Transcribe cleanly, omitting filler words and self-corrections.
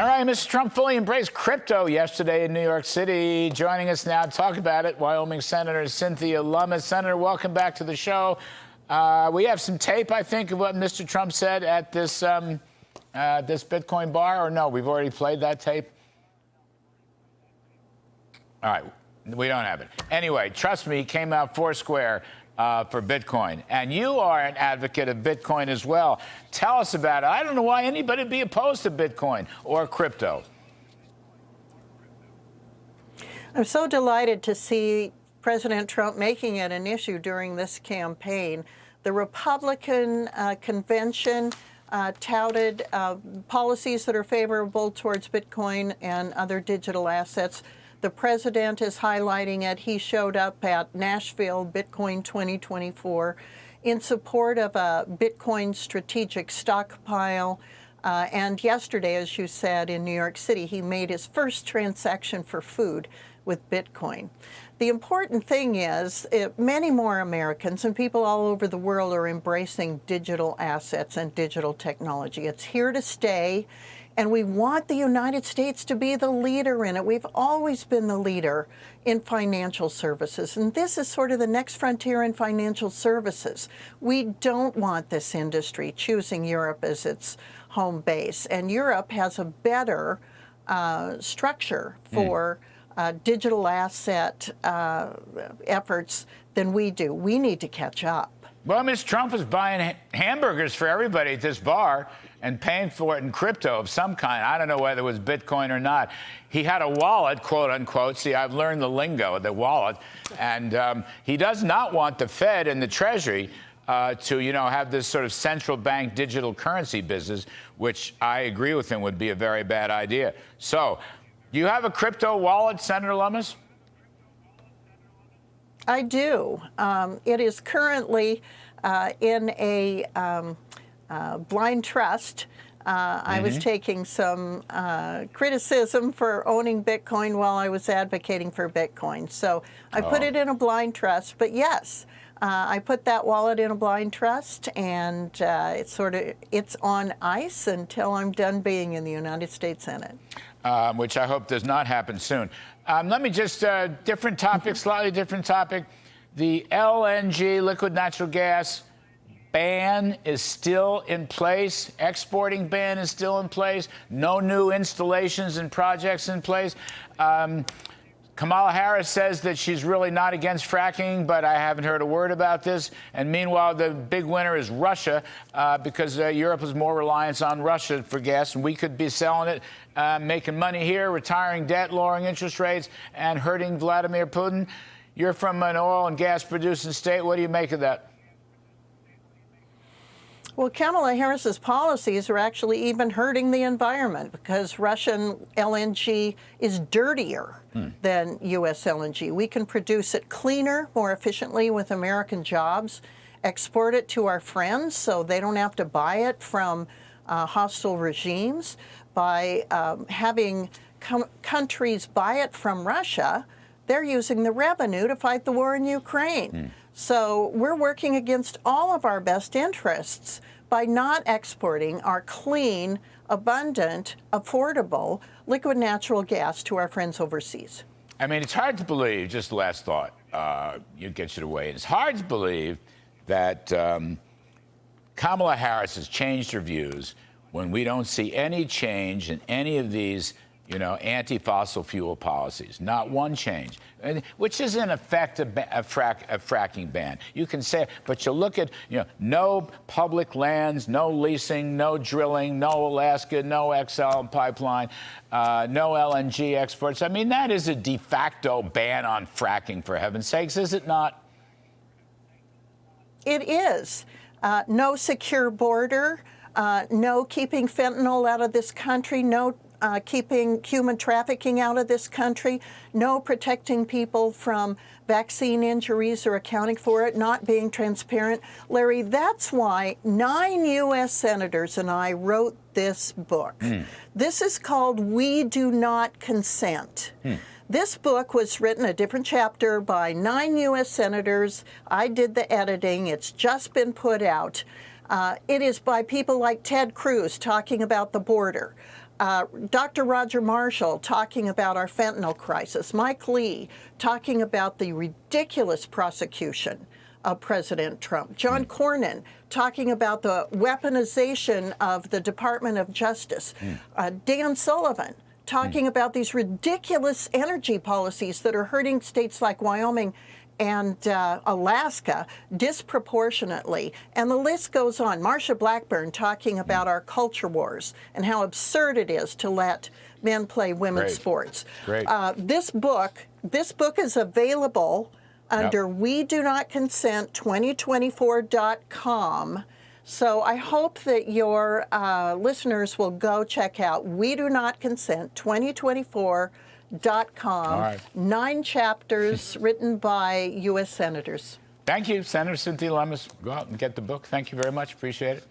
All right, Mr. Trump fully embraced crypto yesterday in New York City. Joining us now to talk about it, Wyoming Senator Cynthia Lummis. Senator, welcome back to the show. We have some tape, I think, of what Mr. Trump said at this this Bitcoin bar, or no? We've already played that tape. All right, we don't have it. Anyway, trust me, he came out foursquare for Bitcoin. And you are an advocate of Bitcoin as well. Tell us about it. I don't know why anybody would be opposed to Bitcoin or crypto. I'm so delighted to see President Trump making it an issue during this campaign. The Republican convention touted policies that are favorable towards Bitcoin and other digital assets. The president is highlighting it. He showed up at Nashville Bitcoin 2024 in support of a Bitcoin strategic stockpile. And yesterday, as you said, in New York City, he made his first transaction for food with Bitcoin. The important thing is many more Americans and people all over the world are embracing digital assets and digital technology. It's here to stay. And we want the United States to be the leader in it. We've always been the leader in financial services. And this is sort of the next frontier in financial services. We don't want this industry choosing Europe as its home base. And Europe has a better structure for digital asset efforts than we do. We need to catch up. Well, Ms. Trump is buying hamburgers for everybody at this bar and paying for it in crypto of some kind. I don't know whether it was Bitcoin or not. He had a wallet, quote unquote. See, I've learned the lingo, the wallet. And he does not want the Fed and the Treasury to, have this sort of central bank digital currency business, which I agree with him would be a very bad idea. So, do you have a crypto wallet, Senator Lummis? I do. It is currently in a blind trust. I was taking some criticism for owning Bitcoin while I was advocating for Bitcoin. So I put it in a blind trust. But yes, I put that wallet in a blind trust, and it's on ice until I'm done being in the United States Senate. Which I hope does not happen soon. Let me just, different topic, slightly different topic. The LNG, liquid natural gas, ban is still in place. Exporting ban is still in place. No new installations and projects in place. Kamala Harris says that she's really not against fracking, but I haven't heard a word about this. And meanwhile, the big winner is Russia, because Europe is more reliant on Russia for gas, and we could be selling it, making money here, retiring debt, lowering interest rates, and hurting Vladimir Putin. You're from an oil and gas producing state. What do you make of that? Well, Kamala Harris's policies are actually even hurting the environment because Russian LNG is dirtier than U.S. LNG. We can produce it cleaner, more efficiently with American jobs, export it to our friends so they don't have to buy it from hostile regimes. By having countries buy it from Russia, they're using the revenue to fight the war in Ukraine. So we're working against all of our best interests by not exporting our clean, abundant, affordable liquid natural gas to our friends overseas. I mean, it's hard to believe, just the last thought, you get you to wait. It's hard to believe that Kamala Harris has changed her views when we don't see any change in any of these anti-fossil fuel policies. Not one change, which is in effect a fracking ban. You can say, but you look at, no public lands, no leasing, no drilling, no Alaska, no XL pipeline, no LNG exports. I mean, that is a de facto ban on fracking, for heaven's sakes, is it not? It is. No secure border, no keeping fentanyl out of this country, no keeping human trafficking out of this country, no protecting people from vaccine injuries or accounting for it, not being transparent. Larry, that's why 9 U.S. senators and I wrote this book. This is called We Do Not Consent. This book was written, a different chapter, by 9 U.S. senators. I did the editing. It's just been put out. It is by people like Ted Cruz talking about the border. Dr. Roger Marshall talking about our fentanyl crisis. Mike Lee talking about the ridiculous prosecution of President Trump. John Cornyn talking about the weaponization of the Department of Justice. Dan Sullivan talking about these ridiculous energy policies that are hurting states like Wyoming and Alaska disproportionately. And the list goes on. Marsha Blackburn talking about our culture wars and how absurd it is to let men play women's sports. Great. This book is available under We Do Not Consent 2024.com. So I hope that your listeners will go check out We Do Not Consent 2024.com. All right. 9 chapters written by U.S. senators. Thank you, Senator Cynthia Lummis. Go out and get the book. Thank you very much. Appreciate it.